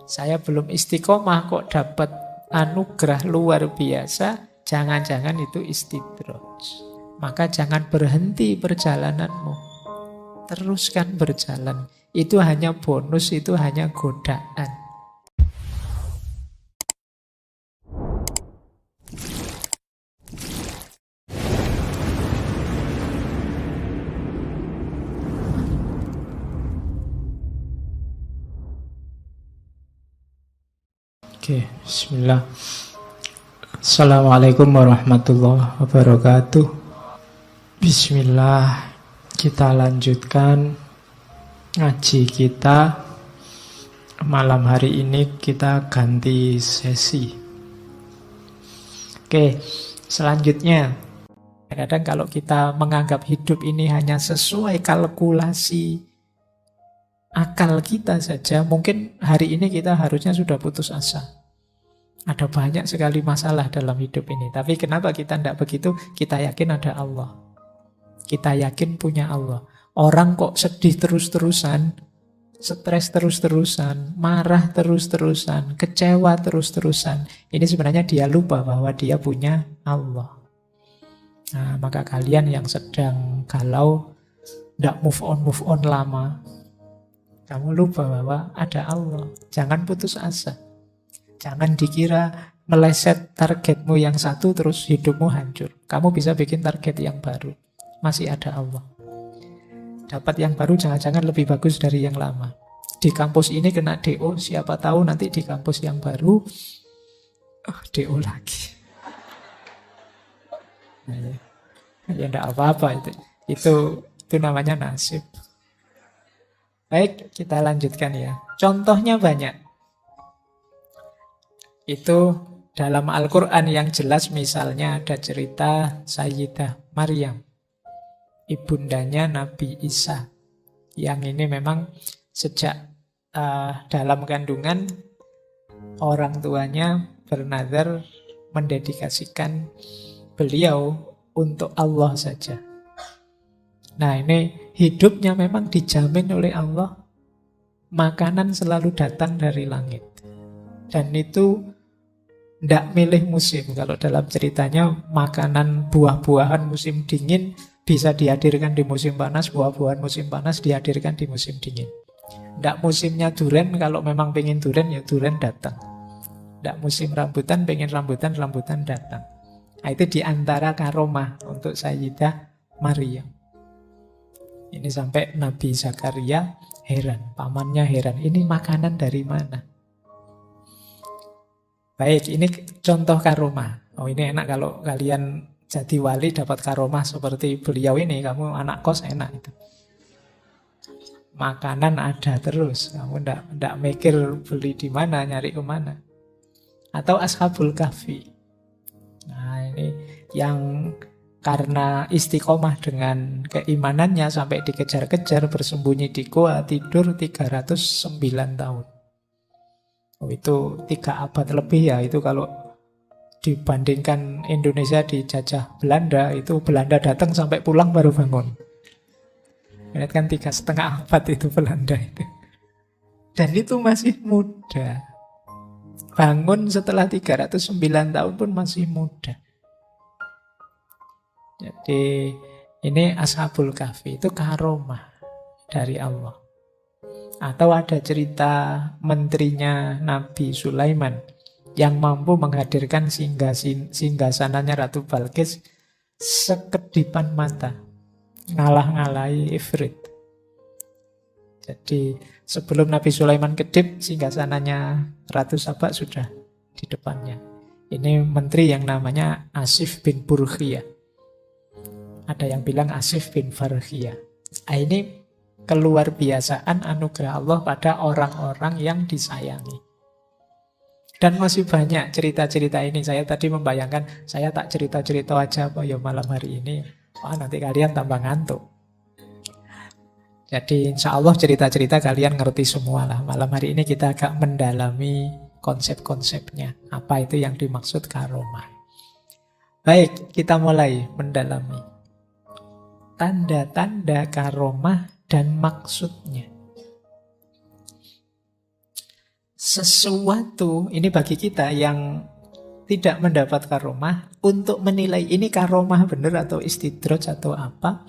saya belum istiqomah kok dapat anugerah luar biasa, jangan-jangan itu istidraj. Maka jangan berhenti perjalananmu. Teruskan berjalan. Itu hanya bonus, itu hanya godaan. Oke, bismillah. Assalamualaikum warahmatullahi wabarakatuh. Bismillah, kita lanjutkan ngaji kita. Malam hari ini kita ganti sesi. Oke, selanjutnya, kadang kalau kita menganggap hidup ini hanya sesuai kalkulasi akal kita saja, mungkin hari ini kita harusnya sudah putus asa. Ada banyak sekali masalah dalam hidup ini. Tapi kenapa kita tidak begitu? Kita yakin ada Allah. Kita yakin punya Allah. Orang kok sedih terus-terusan, stres terus-terusan, marah terus-terusan, kecewa terus-terusan. Ini sebenarnya dia lupa bahwa dia punya Allah. Nah, maka kalian yang sedang galau, tidak move on lama, kamu lupa bahwa ada Allah. Jangan putus asa. Jangan dikira meleset targetmu yang satu terus hidupmu hancur. Kamu bisa bikin target yang baru. Masih ada Allah. Dapat yang baru jangan-jangan lebih bagus dari yang lama. Di kampus ini kena DO, siapa tahu nanti di kampus yang baru DO lagi. Ya enggak apa-apa itu. Itu namanya nasib. Baik, kita lanjutkan ya. Contohnya banyak. Itu dalam Al-Quran yang jelas, misalnya ada cerita Sayyidah Maryam, ibundanya Nabi Isa. Yang ini memang sejak dalam kandungan orang tuanya bernazar mendedikasikan beliau untuk Allah saja. Nah, ini hidupnya memang dijamin oleh Allah. Makanan selalu datang dari langit. Dan itu tidak milih musim. Kalau dalam ceritanya, makanan buah-buahan musim dingin bisa dihadirkan di musim panas, buah-buahan musim panas dihadirkan di musim dingin. Tidak musimnya durian, kalau memang pengen durian, ya durian datang. Tidak musim rambutan, pengen rambutan, rambutan datang. Nah, itu diantara karomah untuk Sayyidah Maryam. Ini sampai Nabi Zakaria heran, pamannya heran, ini makanan dari mana? Baik, ini contoh karomah. Oh, ini enak kalau kalian jadi wali dapat karomah seperti beliau ini, kamu anak kos enak itu. Makanan ada terus, kamu ndak mikir beli di mana, nyari kemana. Atau Ashabul Kahfi. Nah, ini yang karena istiqomah dengan keimanannya sampai dikejar-kejar, bersembunyi di goa, tidur 309 tahun. Oh, itu 3 abad lebih ya. Itu kalau dibandingkan Indonesia dijajah Belanda, itu Belanda datang sampai pulang baru bangun. Lihat kan 3,5 abad itu Belanda itu. Dan itu masih muda. Bangun setelah 309 tahun pun masih muda. Jadi ini Ashabul Kahfi, itu karomah dari Allah. Atau ada cerita menterinya Nabi Sulaiman yang mampu menghadirkan singgasananya Ratu Balkis sekedipan mata, ngalah-ngalahi Ifrit. Jadi sebelum Nabi Sulaiman kedip, singgasananya Ratu Saba sudah di depannya. Ini menteri yang namanya Asif bin Burkhiyah. Ada yang bilang Asif bin Farkhiyah. Ini keluar biasaan anugerah Allah pada orang-orang yang disayangi. Dan masih banyak cerita-cerita ini. Saya tadi membayangkan, saya tak cerita-cerita aja apa ya malam hari ini. Wah, nanti kalian tambah ngantuk. Jadi insya Allah cerita-cerita kalian ngerti semua lah. Malam hari ini kita agak mendalami konsep-konsepnya. Apa itu yang dimaksud karomah. Baik, kita mulai mendalami tanda-tanda karomah dan maksudnya. sesuatu, ini bagi kita yang tidak mendapat karomah, untuk menilai ini karomah benar atau istidraj atau apa.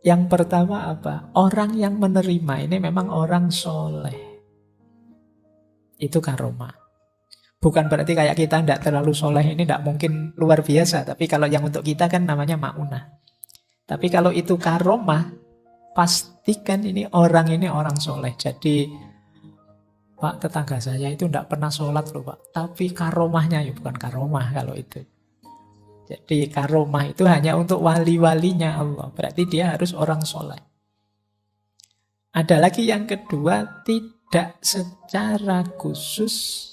Yang pertama apa? Orang yang menerima ini memang orang soleh. Itu karomah. Bukan berarti kayak kita tidak terlalu soleh, ini tidak mungkin luar biasa. Tapi kalau yang untuk kita kan namanya ma'unah. Tapi kalau itu karomah, pastikan ini orang soleh. Jadi Pak, tetangga saya itu tidak pernah sholat loh Pak. Tapi karomahnya, ya bukan karomah kalau itu. Jadi karomah itu hanya untuk wali-walinya Allah. Berarti dia harus orang soleh. Ada lagi yang kedua, tidak secara khusus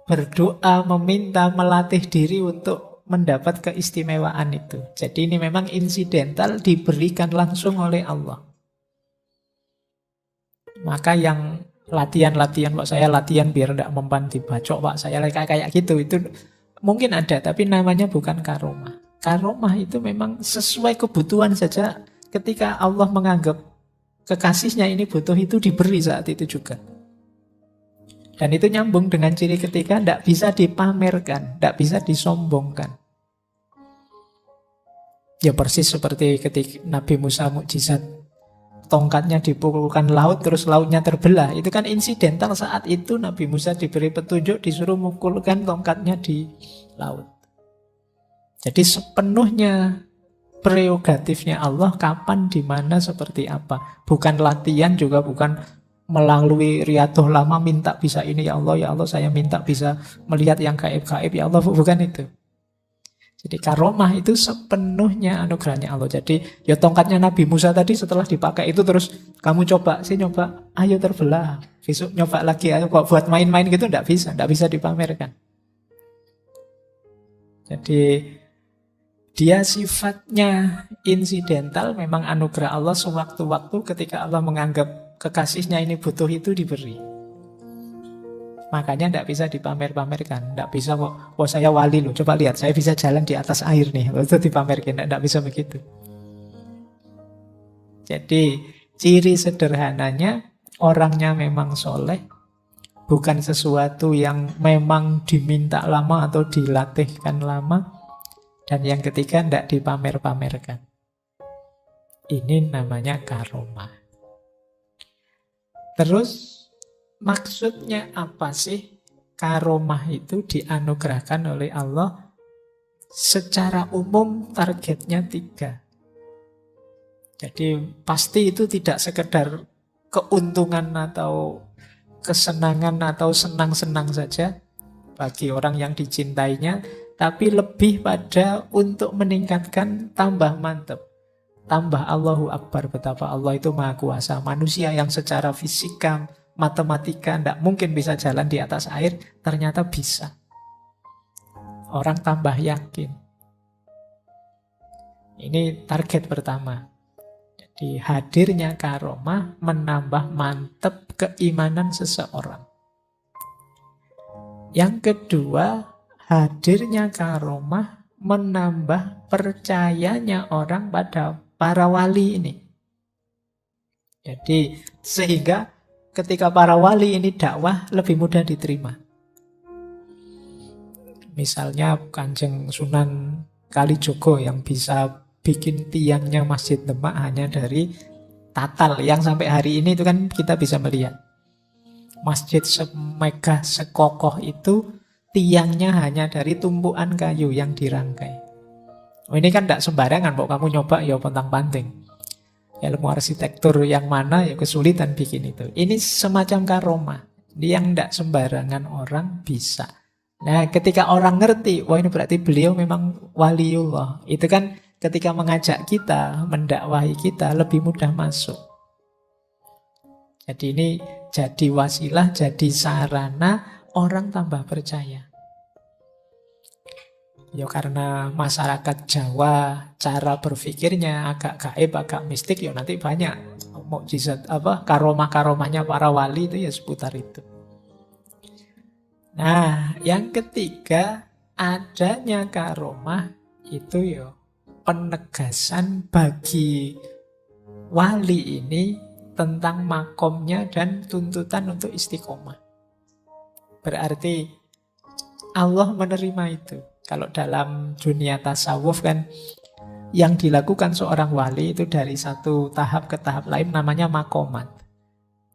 berdoa, meminta, melatih diri untuk mendapat keistimewaan itu. Jadi ini memang insidental, diberikan langsung oleh Allah. Maka yang latihan-latihan, Pak saya latihan biar tidak mempan dibacok, Pak saya kayak gitu, itu mungkin ada, tapi namanya bukan karomah. Karomah itu memang sesuai kebutuhan saja. Ketika Allah menganggap kekasihnya ini butuh, itu diberi saat itu juga. Dan itu nyambung dengan ciri ketiga, tidak bisa dipamerkan, tidak bisa disombongkan. Ya persis seperti ketika Nabi Musa mukjizat, tongkatnya dipukulkan laut, terus lautnya terbelah. Itu kan insidental, saat itu Nabi Musa diberi petunjuk, disuruh mukulkan tongkatnya di laut. Jadi sepenuhnya prerogatifnya Allah, kapan, di mana, seperti apa. Bukan latihan, juga bukan melalui riyadhah lama minta bisa ini, ya Allah saya minta bisa melihat yang gaib-gaib, ya Allah, bukan itu. Jadi karomah itu sepenuhnya anugerahnya Allah. Jadi ya tongkatnya Nabi Musa tadi setelah dipakai itu terus kamu coba, saya nyoba, ayo terbelah. Besok nyoba lagi, ayo kok buat main-main gitu tidak bisa dipamerkan. Jadi dia sifatnya insidental, memang anugerah Allah sewaktu-waktu ketika Allah menganggap kekasihnya ini butuh, itu diberi. Makanya tidak bisa dipamer-pamerkan. Tidak bisa, oh saya wali loh, coba lihat, saya bisa jalan di atas air nih. Itu dipamerkan, tidak bisa begitu. Jadi ciri sederhananya, orangnya memang soleh, bukan sesuatu yang memang diminta lama atau dilatihkan lama. Dan yang ketiga, tidak dipamer-pamerkan. Ini namanya karomah. Terus maksudnya apa sih? Karomah itu dianugerahkan oleh Allah. Secara umum targetnya 3. Jadi pasti itu tidak sekedar keuntungan atau kesenangan atau senang-senang saja bagi orang yang dicintainya, tapi lebih pada untuk meningkatkan tambah mantap. Tambah Allahu Akbar, betapa Allah itu Maha Kuasa. Manusia yang secara fisika, matematika tidak mungkin bisa jalan di atas air, ternyata bisa. Orang tambah yakin. Ini target pertama. Jadi hadirnya karomah menambah mantap keimanan seseorang. Yang kedua, hadirnya karomah menambah percayanya orang pada para wali ini. Jadi sehingga ketika para wali ini dakwah lebih mudah diterima. Misalnya Kanjeng Sunan Kalijogo yang bisa bikin tiangnya Masjid Demak hanya dari tatal, yang sampai hari ini itu kan kita bisa melihat. Masjid semegah sekokoh itu tiangnya hanya dari tumpuan kayu yang dirangkai. Oh, ini kan tidak sembarangan, kok kamu nyoba ya pontang-panting. Ilmu arsitektur yang mana ya kesulitan bikin itu. Ini semacam karomah. Dia yang tidak sembarangan orang bisa. Nah, ketika orang ngerti, wah ini berarti beliau memang waliullah. Itu kan ketika mengajak kita, mendakwahi kita, lebih mudah masuk. Jadi ini jadi wasilah, jadi sarana, orang tambah percaya. Ya karena masyarakat Jawa cara berpikirnya agak gaib, agak mistik, ya nanti banyak mukjizat karomah-karomahnya para wali itu ya seputar itu. Nah, yang ketiga, adanya karomah itu ya penegasan bagi wali ini tentang makomnya dan tuntutan untuk istiqomah. Berarti Allah menerima itu. Kalau dalam dunia tasawuf kan yang dilakukan seorang wali itu dari satu tahap ke tahap lain namanya makomat.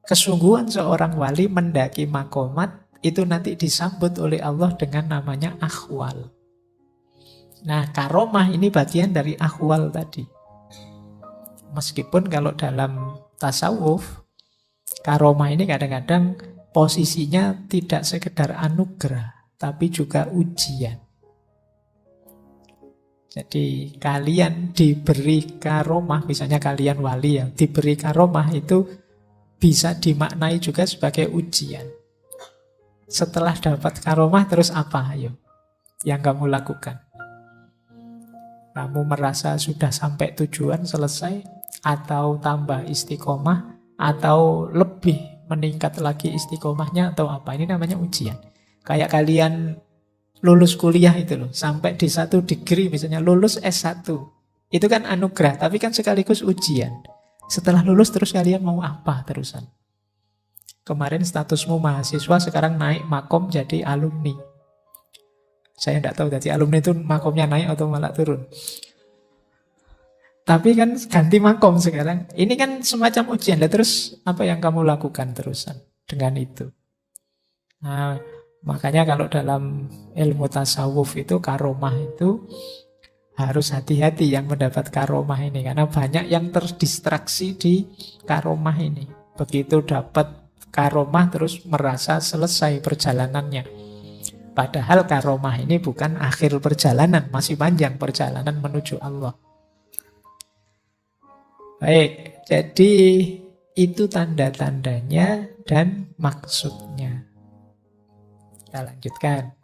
Kesungguhan seorang wali mendaki makomat itu nanti disambut oleh Allah dengan namanya akhwal. Nah, karomah ini bagian dari akhwal tadi. Meskipun kalau dalam tasawuf, karomah ini kadang-kadang posisinya tidak sekedar anugerah, tapi juga ujian. Jadi kalian diberi karomah, misalnya kalian wali ya, diberi karomah itu bisa dimaknai juga sebagai ujian. Setelah dapat karomah terus apa? Ayo, yang kamu lakukan. Kamu merasa sudah sampai tujuan, selesai, atau tambah istiqomah, atau lebih meningkat lagi istiqomahnya, atau apa? Ini namanya ujian. Kayak kalian lulus kuliah itu loh, sampai di 1 degree misalnya, lulus S1. Itu kan anugerah, tapi kan sekaligus ujian. Setelah lulus terus kalian mau apa terusan? Kemarin statusmu mahasiswa, sekarang naik makom jadi alumni. Saya tidak tahu tadi alumni itu makomnya naik atau malah turun. Tapi kan ganti makom sekarang. Ini kan semacam ujian. Dan terus apa yang kamu lakukan terusan dengan itu? Nah, makanya kalau dalam ilmu tasawuf itu karomah itu harus hati-hati yang mendapat karomah ini. Karena banyak yang terdistraksi di karomah ini. Begitu dapat karomah terus merasa selesai perjalanannya. Padahal karomah ini bukan akhir perjalanan, masih panjang perjalanan menuju Allah. Baik, jadi itu tanda-tandanya dan maksudnya. Kita lanjutkan.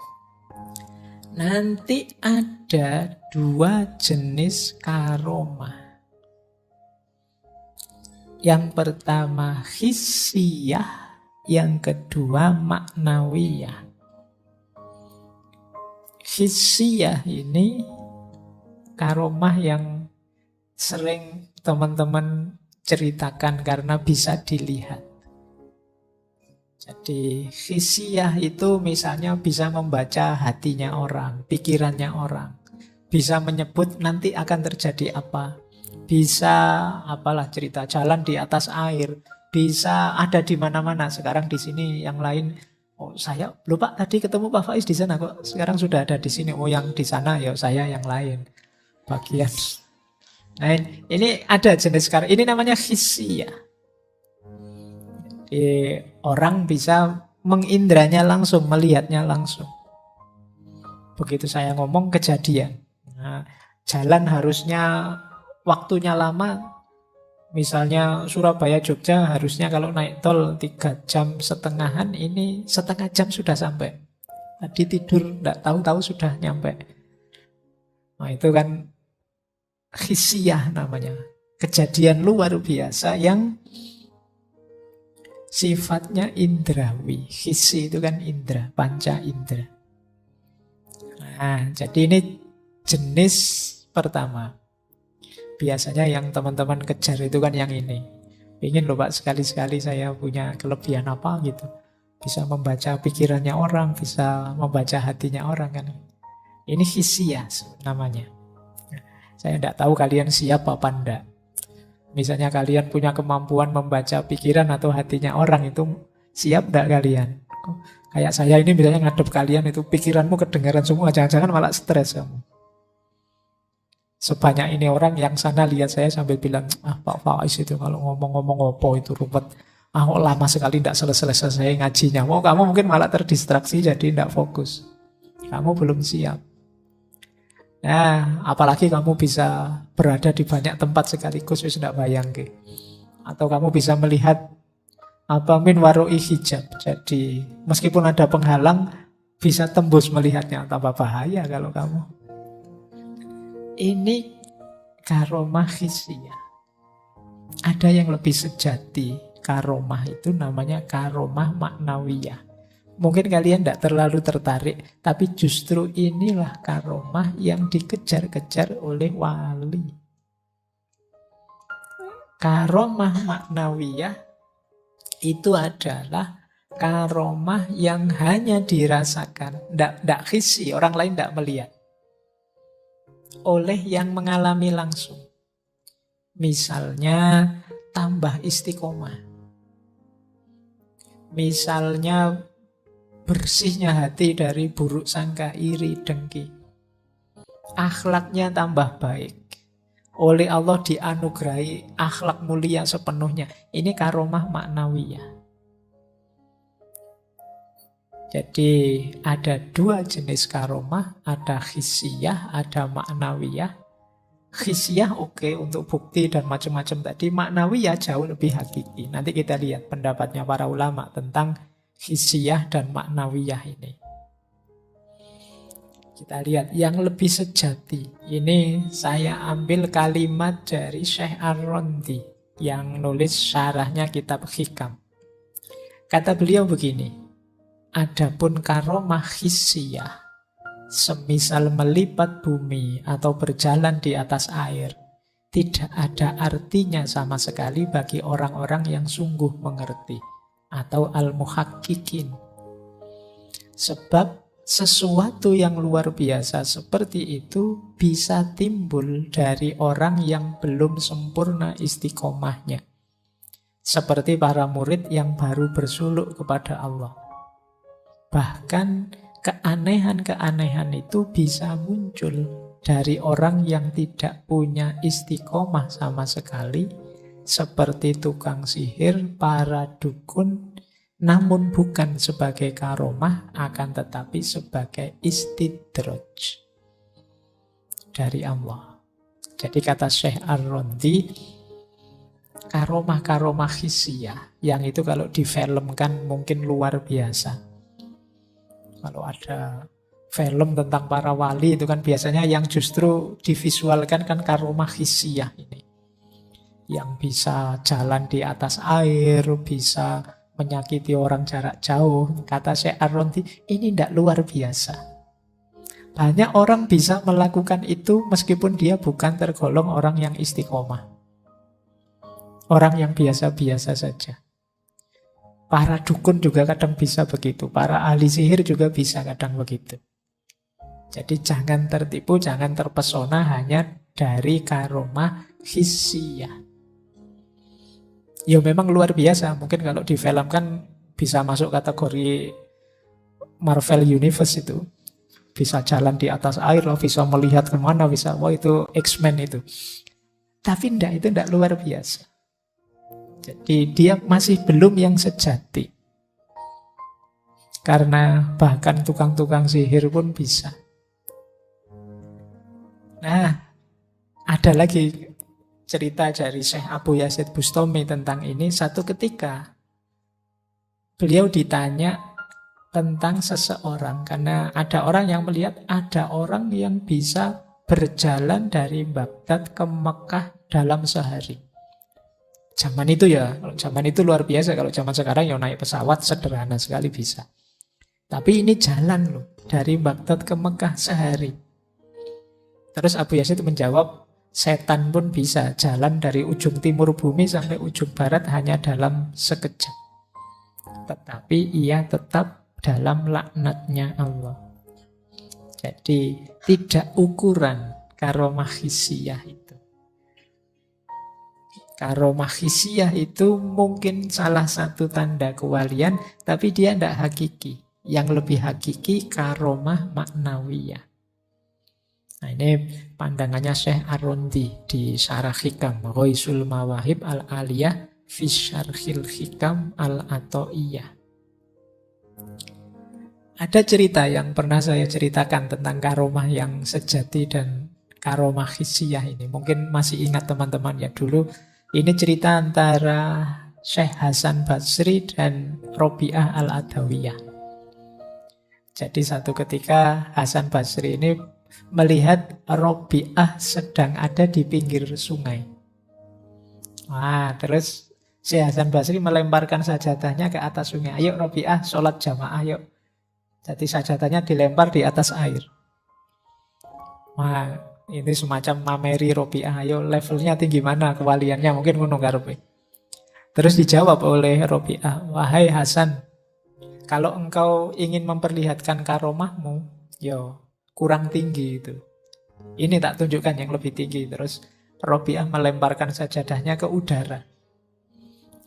Nanti ada 2 jenis karomah. Yang pertama hissiyah, yang kedua maknawiyah. Hissiyah ini karomah yang sering teman-teman ceritakan karena bisa dilihat. Jadi hissiyah itu misalnya bisa membaca hatinya orang, pikirannya orang. Bisa menyebut nanti akan terjadi apa. Bisa apalah cerita jalan di atas air. Bisa ada di mana-mana. Sekarang di sini yang lain, oh saya lupa tadi ketemu Pak Faiz di sana kok sekarang sudah ada di sini. Oh yang di sana ya saya yang lain bagian. Nah ini ada jenis karomah. Ini namanya hissiyah. Orang bisa mengindranya langsung, melihatnya langsung. Begitu saya ngomong kejadian. Nah, jalan harusnya waktunya lama. Misalnya Surabaya Jogja harusnya kalau naik tol 3 jam setengahan, ini setengah jam sudah sampai. Tadi tidur tidak tahu-tahu sudah nyampe. Nah itu kan hissiyah namanya. Kejadian luar biasa yang sifatnya indrawi. Hissi itu kan indra, panca indra. Nah jadi ini jenis pertama. Biasanya yang teman-teman kejar itu kan yang ini. Ingin loh Pak, sekali-sekali saya punya kelebihan apa gitu. Bisa membaca pikirannya orang, bisa membaca hatinya orang kan. Ini hissiyah namanya. Saya tidak tahu kalian siap apa enggak. Misalnya kalian punya kemampuan membaca pikiran atau hatinya orang, itu siap enggak kalian? Kayak saya ini misalnya ngadep kalian itu pikiranmu kedengaran semua, jangan-jangan malah stres kamu. Sebanyak ini orang yang sana lihat saya sambil bilang, Pak Faiz itu kalau ngomong-ngomong opo itu rumput. Kok lama sekali tidak selesai-selesai ngajinya. Kamu mungkin malah terdistraksi jadi tidak fokus. Kamu belum siap. Nah, apalagi kamu bisa berada di banyak tempat sekaligus, wis tidak bayang ke. Atau kamu bisa melihat apa min waroi hijab. Jadi meskipun ada penghalang, bisa tembus melihatnya. Tambah bahaya kalau kamu. Ini karomah hissiyah. Ada yang lebih sejati. Karomah itu namanya karomah maknawiyah. Mungkin kalian tidak terlalu tertarik, tapi justru inilah karomah yang dikejar-kejar oleh wali. Karomah maknawiyah itu adalah karomah yang hanya dirasakan, tidak khisi, orang lain tidak melihat, oleh yang mengalami langsung. Misalnya tambah istiqomah. Misalnya bersihnya hati dari buruk sangka, iri, dengki. Akhlaknya tambah baik. Oleh Allah dianugerahi akhlak mulia sepenuhnya. Ini karomah maknawiyah. Jadi ada dua jenis karomah, ada hissiyah, ada maknawiyah. Hissiyah oke untuk bukti dan macam-macam tadi, maknawiyah jauh lebih hakiki. Nanti kita lihat pendapatnya para ulama tentang hissiyah dan maknawiyah ini. Kita lihat yang lebih sejati. Ini saya ambil kalimat dari Syekh Ar-Randi yang nulis syarahnya kitab Hikam. Kata beliau begini, adapun karomah hissiyah, semisal melipat bumi atau berjalan di atas air, tidak ada artinya sama sekali bagi orang-orang yang sungguh mengerti atau al-muhaqqiqin. Sebab sesuatu yang luar biasa seperti itu bisa timbul dari orang yang belum sempurna istiqomahnya. Seperti para murid yang baru bersuluk kepada Allah. Bahkan keanehan-keanehan itu bisa muncul dari orang yang tidak punya istiqomah sama sekali, seperti tukang sihir, para dukun, namun bukan sebagai karomah, akan tetapi sebagai istidraj dari Allah. Jadi kata Syekh Ar-Randi, karomah-karomah hissiyah, yang itu kalau difilmkan mungkin luar biasa. Kalau ada film tentang para wali itu kan biasanya yang justru divisualkan kan karomah hissiyah ini. Yang bisa jalan di atas air, bisa menyakiti orang jarak jauh. Kata Syekh Ar-Randi, ini tidak luar biasa. Banyak orang bisa melakukan itu meskipun dia bukan tergolong orang yang istiqomah. Orang yang biasa-biasa saja. Para dukun juga kadang bisa begitu. Para ahli sihir juga bisa kadang begitu. Jadi jangan tertipu, jangan terpesona hanya dari karomah hissiyah. Ya memang luar biasa. Mungkin kalau difilmkan bisa masuk kategori Marvel Universe itu. Bisa jalan di atas air, bisa melihat kemana, bisa, wah itu X-Men itu. Tapi itu tidak luar biasa. Jadi dia masih belum yang sejati. Karena bahkan tukang-tukang sihir pun bisa. Nah, ada lagi cerita dari Syekh Abu Yazid Bustami tentang ini. Satu ketika beliau ditanya tentang seseorang. Karena ada orang yang melihat ada orang yang bisa berjalan dari Baghdad ke Mekah dalam sehari. Zaman itu ya, kalau zaman itu luar biasa. Kalau zaman sekarang ya naik pesawat sederhana sekali bisa. Tapi ini jalan loh, dari Baghdad ke Mekah sehari. Terus Abu Yazid menjawab, setan pun bisa jalan dari ujung timur bumi sampai ujung barat hanya dalam sekejap. Tetapi ia tetap dalam laknatnya Allah. Jadi tidak ukuran karomah hissiyah itu. Karomah hissiyah itu mungkin salah satu tanda kewalian, tapi dia tidak hakiki. Yang lebih hakiki karomah maknawiyah. Nah ini pandangannya Syekh Ar-Randi di Syarah Hikam, Ghaisul Mawahib Al-Aliyah fi Syarhil Hikam Al-Ata'iyah. Ada cerita yang pernah saya ceritakan tentang karomah yang sejati dan karomah hissiyah ini. Mungkin masih ingat teman-teman ya dulu. Ini cerita antara Syekh Hasan Basri dan Robi'ah Al-Adawiyah. Jadi satu ketika Hasan Basri ini melihat Robi'ah sedang ada di pinggir sungai. Wah, terus Syekh Hasan Basri melemparkan sajadahnya ke atas sungai. Ayo Robi'ah, sholat jamaah yuk. Jadi sajadahnya dilempar di atas air. Wah, Ini semacam mameri Robiah, ayo levelnya tinggi mana kewaliannya, mungkin ngono karepe. Terus dijawab oleh Robiah, wahai Hasan, kalau engkau ingin memperlihatkan karomahmu, yo kurang tinggi itu. Ini tak tunjukkan yang lebih tinggi. Terus Robiah melemparkan sajadahnya ke udara.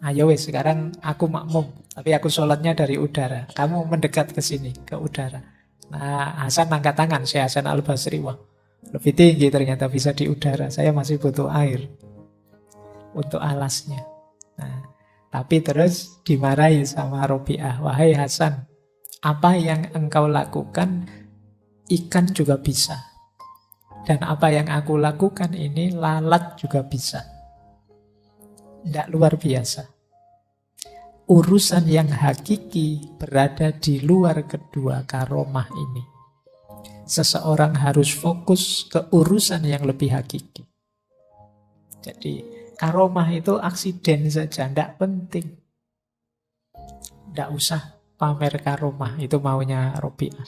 Ayo wes, sekarang aku makmum, tapi aku sholatnya dari udara. Kamu mendekat ke sini, ke udara. Nah, Hasan angkat tangan, si Hasan Al-Basri. Wah, lebih tinggi ternyata bisa di udara. Saya masih butuh air untuk alasnya. Nah, tapi terus dimarahi sama Robiah. Wahai Hasan, apa yang engkau lakukan, ikan juga bisa. Dan apa yang aku lakukan ini, lalat juga bisa. Tidak luar biasa. Urusan yang hakiki berada di luar kedua karomah ini. Seseorang harus fokus ke urusan yang lebih hakiki. Jadi karomah itu aksiden saja, tidak penting. Tidak usah pamer karomah, itu maunya Robiah.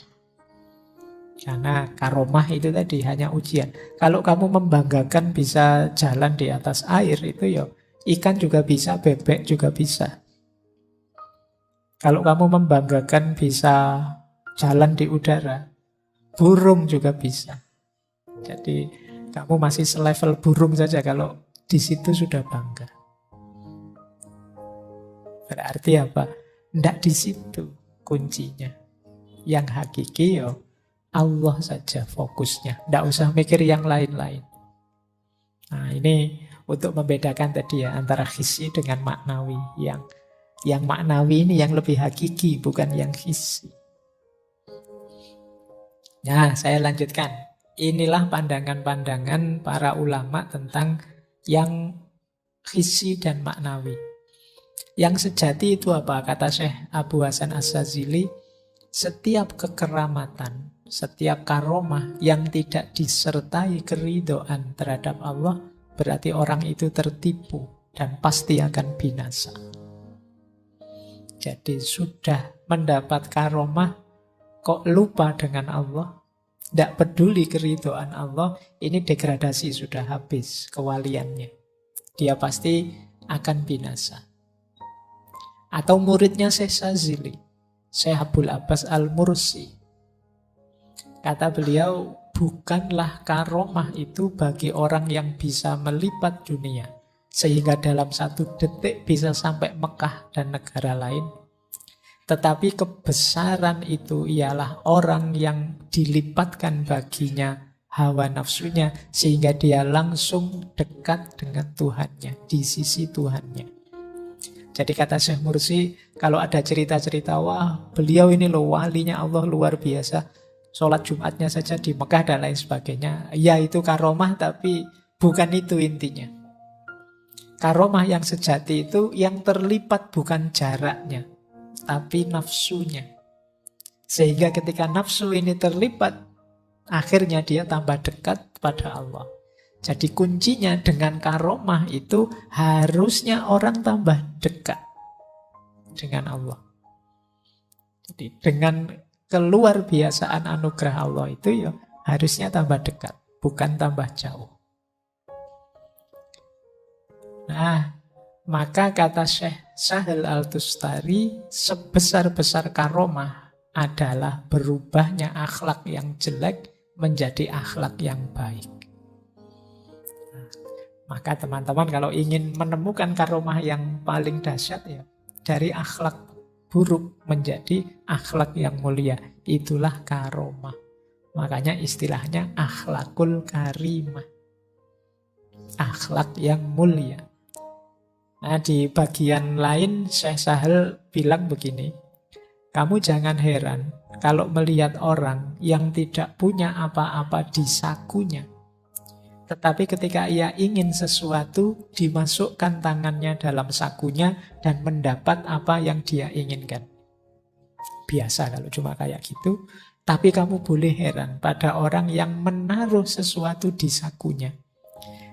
Karena karomah itu tadi hanya ujian. Kalau kamu membanggakan bisa jalan di atas air, itu ya ikan juga bisa, bebek juga bisa. Kalau kamu membanggakan bisa jalan di udara, burung juga bisa. Jadi kamu masih selevel burung saja kalau di situ sudah bangga. Berarti apa? Tidak di situ kuncinya. Yang hakiki ya Allah saja fokusnya. Tidak usah mikir yang lain-lain. Nah, ini untuk membedakan tadi ya antara hissi dengan maknawi. Yang maknawi ini yang lebih hakiki, bukan yang hissi. Nah, saya lanjutkan. Inilah pandangan-pandangan para ulama tentang yang hissi dan maknawi. Yang sejati itu apa? Kata Syekh Abu Hasan Asyadzili, setiap kekeramatan, setiap karomah yang tidak disertai keridhaan terhadap Allah, berarti orang itu tertipu dan pasti akan binasa. Jadi sudah mendapat karomah, kok lupa dengan Allah, tidak peduli keridhaan Allah, ini degradasi sudah habis kewaliannya. Dia pasti akan binasa. Atau muridnya Syekh Sazili, Syekh Abdul Abbas Al-Mursi. Kata beliau, bukanlah karomah itu bagi orang yang bisa melipat dunia, sehingga dalam satu detik bisa sampai Mekah dan negara lain. Tetapi kebesaran itu ialah orang yang dilipatkan baginya hawa nafsunya, sehingga dia langsung dekat dengan Tuhannya, di sisi Tuhannya. Jadi kata Syekh Mursi, kalau ada cerita-cerita, wah beliau ini loh walinya Allah luar biasa, sholat Jumatnya saja di Mekah dan lain sebagainya. Ya itu karomah, tapi bukan itu intinya. Karomah yang sejati itu yang terlipat bukan jaraknya, tapi nafsunya. Sehingga ketika nafsu ini terlipat, akhirnya dia tambah dekat pada Allah. Jadi kuncinya dengan karomah itu harusnya orang tambah dekat dengan Allah. Jadi dengan keluar biasaan anugerah Allah itu ya harusnya tambah dekat, bukan tambah jauh. Nah, maka kata Syekh Sahal Al-Tustari, sebesar-besar karomah adalah berubahnya akhlak yang jelek menjadi akhlak yang baik. Maka teman-teman kalau ingin menemukan karomah yang paling dahsyat ya, dari akhlak buruk menjadi akhlak yang mulia, itulah karomah. Makanya istilahnya akhlakul karimah, akhlak yang mulia. Nah, di bagian lain Syekh Sahal bilang begini, kamu jangan heran kalau melihat orang yang tidak punya apa-apa di sakunya, tetapi ketika ia ingin sesuatu, dimasukkan tangannya dalam sakunya dan mendapat apa yang dia inginkan. Biasa kalau cuma kayak gitu. Tapi kamu boleh heran pada orang yang menaruh sesuatu di sakunya.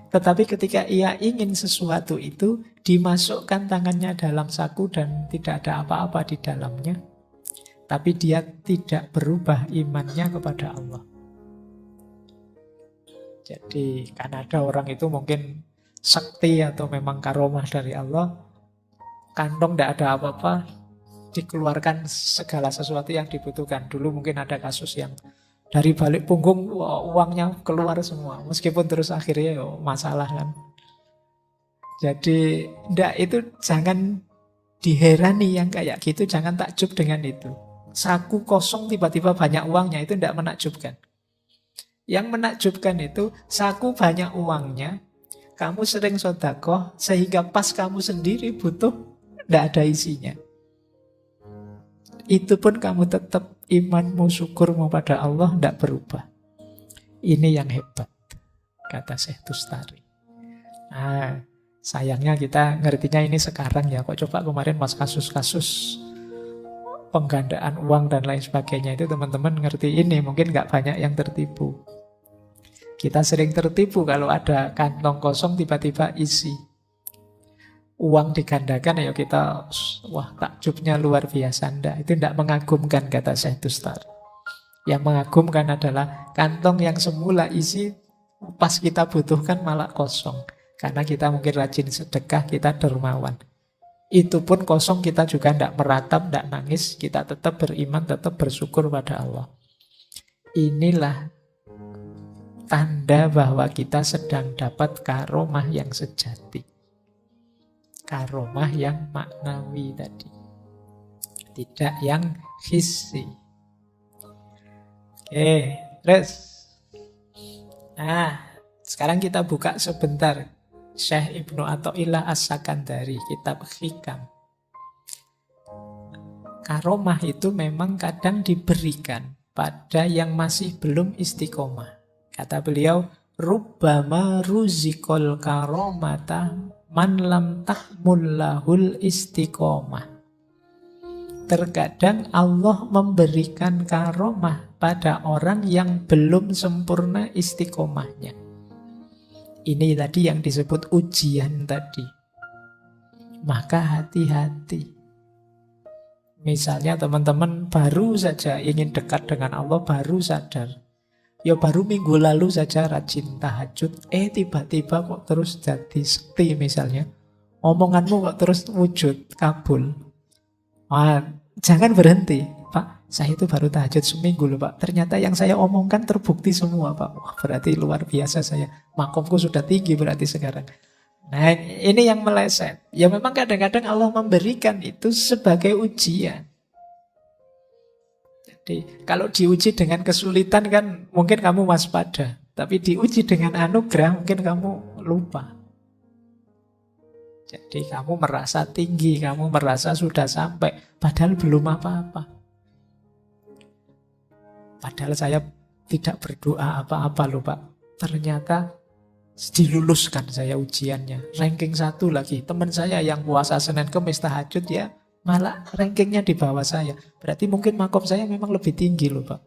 Tetapi ketika ia ingin sesuatu itu, dimasukkan tangannya dalam saku dan tidak ada apa-apa di dalamnya. Tapi dia tidak berubah imannya kepada Allah. Jadi kan ada orang itu mungkin sakti atau memang karomah dari Allah, kantong tidak ada apa-apa, dikeluarkan segala sesuatu yang dibutuhkan. Dulu mungkin ada kasus yang dari balik punggung wah, uangnya keluar semua, meskipun terus akhirnya yo, masalah kan. Jadi ndak itu jangan diherani yang kayak gitu, jangan takjub dengan itu. Saku kosong tiba-tiba banyak uangnya, itu ndak menakjubkan. Yang menakjubkan itu saku banyak uangnya, kamu sering sedekah sehingga pas kamu sendiri butuh ndak ada isinya. Itu pun kamu tetap imanmu, syukurmu pada Allah ndak berubah. Ini yang hebat, kata Syekh Tustari. Nah, sayangnya kita ngertinya ini sekarang ya. Kok coba kemarin pas kasus-kasus penggandaan uang dan lain sebagainya itu teman-teman ngerti ini, mungkin nggak banyak yang tertipu. Kita sering tertipu kalau ada kantong kosong tiba-tiba isi. Uang digandakan ya kita, wah takjubnya luar biasa. Ndak, itu ndak mengagumkan, kata Syekh Tustari. Yang mengagumkan adalah kantong yang semula isi, pas kita butuhkan malah kosong. Karena kita mungkin rajin sedekah, kita dermawan. Itu pun kosong, kita juga tidak meratap, tidak nangis. Kita tetap beriman, tetap bersyukur pada Allah. Inilah tanda bahwa kita sedang dapat karomah yang sejati. Karomah yang maknawi tadi. Tidak yang hissi. Oke, terus. Nah, sekarang kita buka sebentar Syekh Ibnu Athaillah As-Sakandari, kitab Hikam. Karomah itu memang kadang diberikan pada yang masih belum istiqomah. Kata beliau, rubbama ruzikol karomata man lam tahmullahul istiqomah. Terkadang Allah memberikan karomah pada orang yang belum sempurna istiqomahnya. Ini tadi yang disebut ujian tadi. Maka hati-hati. Misalnya teman-teman baru saja ingin dekat dengan Allah, baru sadar. Ya baru minggu lalu saja rajin tahajud, tiba-tiba kok terus jadi sekti misalnya. Omonganmu kok terus wujud, kabul. Jangan berhenti. Pak, saya itu baru tahajud seminggu loh Pak. Ternyata yang saya omongkan terbukti semua Pak. Wah, berarti luar biasa saya. Makomku sudah tinggi berarti sekarang. Nah ini yang meleset. Ya memang kadang-kadang Allah memberikan itu sebagai ujian. Jadi kalau diuji dengan kesulitan kan mungkin kamu waspada. Tapi diuji dengan anugerah mungkin kamu lupa. Jadi kamu merasa tinggi, kamu merasa sudah sampai. Padahal belum apa-apa. Padahal saya tidak berdoa apa-apa loh Pak. Ternyata diluluskan saya ujiannya. Ranking 1 lagi. Teman saya yang puasa Senin Kemis tahajud ya malah rankingnya di bawah saya. Berarti mungkin makom saya memang lebih tinggi loh Pak.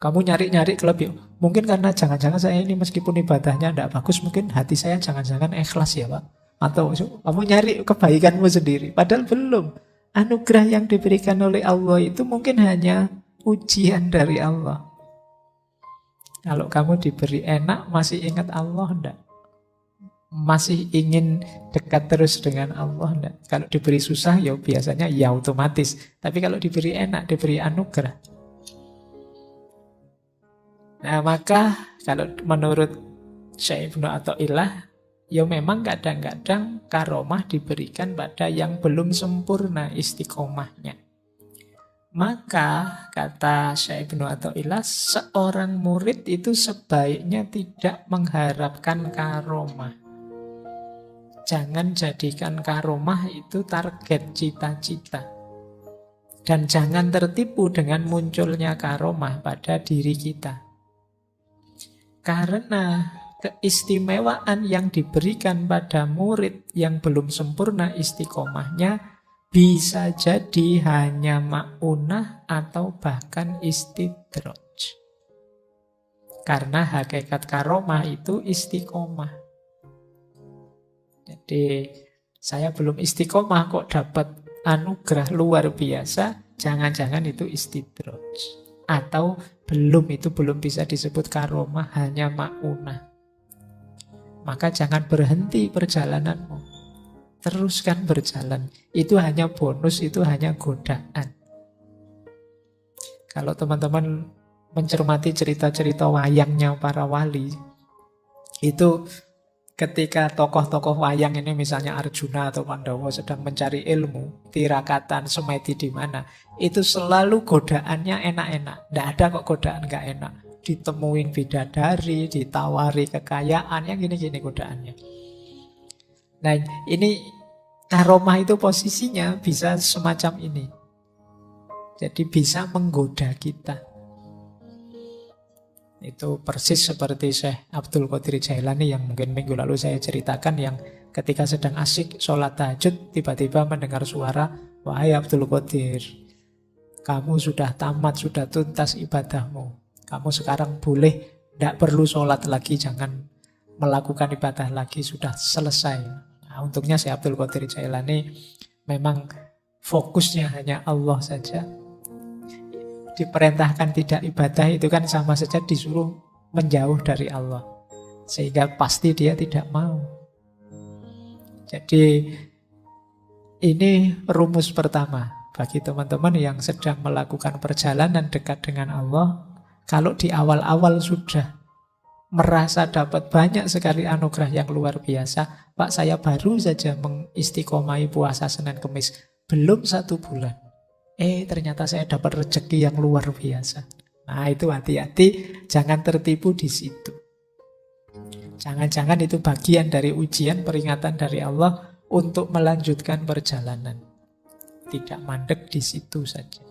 Kamu nyari-nyari kelebihan. Mungkin karena jangan-jangan saya ini meskipun ibadahnya tidak bagus, mungkin hati saya jangan-jangan ikhlas ya Pak. Atau kamu nyari kebaikanmu sendiri. Padahal belum. Anugerah yang diberikan oleh Allah itu mungkin hanya ujian dari Allah. Kalau kamu diberi enak, masih ingat Allah enggak? Masih ingin dekat terus dengan Allah enggak? Kalau diberi susah, ya biasanya ya otomatis. Tapi kalau diberi enak, diberi anugerah. Nah maka kalau menurut Syekh Ibnu Athaillah, ya memang kadang-kadang karomah diberikan pada yang belum sempurna istiqomahnya. Maka kata Syekh Ibnu Athaillah, seorang murid itu sebaiknya tidak mengharapkan karomah. Jangan jadikan karomah itu target cita-cita. Dan jangan tertipu dengan munculnya karomah pada diri kita. Karena keistimewaan yang diberikan pada murid yang belum sempurna istiqomahnya bisa jadi hanya ma'unah atau bahkan istidraj. Karena hakikat karomah itu istiqomah. Jadi saya belum istiqomah kok dapat anugerah luar biasa, jangan-jangan itu istidraj. Atau belum, itu belum bisa disebut karomah, hanya maunah. Maka jangan berhenti perjalananmu. Teruskan berjalan. Itu hanya bonus, itu hanya godaan. Kalau teman-teman mencermati cerita-cerita wayangnya para wali, itu ketika tokoh-tokoh wayang ini misalnya Arjuna atau Pandawa sedang mencari ilmu, tirakatan, semedi di mana, itu selalu godaannya enak-enak. Tidak ada kok godaan nggak enak. Ditemuin bidadari, ditawari kekayaan, yang gini-gini godaannya. Nah, ini karomah itu posisinya bisa semacam ini. Jadi bisa menggoda kita. Itu persis seperti Syekh Abdul Qadir Jailani yang mungkin minggu lalu saya ceritakan, yang ketika sedang asik sholat tahajud tiba-tiba mendengar suara, "Wahai Abdul Qadir, kamu sudah tamat, sudah tuntas ibadahmu. Kamu sekarang boleh, tidak perlu sholat lagi, jangan melakukan ibadah lagi, sudah selesai." Nah, untungnya Syekh Abdul Qadir Jailani memang fokusnya hanya Allah saja. Diperintahkan tidak ibadah itu kan sama saja disuruh menjauh dari Allah. Sehingga pasti dia tidak mau. Jadi ini rumus pertama bagi teman-teman yang sedang melakukan perjalanan dekat dengan Allah. Kalau di awal-awal sudah merasa dapat banyak sekali anugerah yang luar biasa, Pak, saya baru saja mengistiqomai puasa Senin Kemis, belum 1 bulan. Ternyata saya dapat rezeki yang luar biasa. Nah, itu hati-hati, jangan tertipu di situ. Jangan-jangan itu bagian dari ujian, peringatan dari Allah untuk melanjutkan perjalanan. Tidak mandek di situ saja.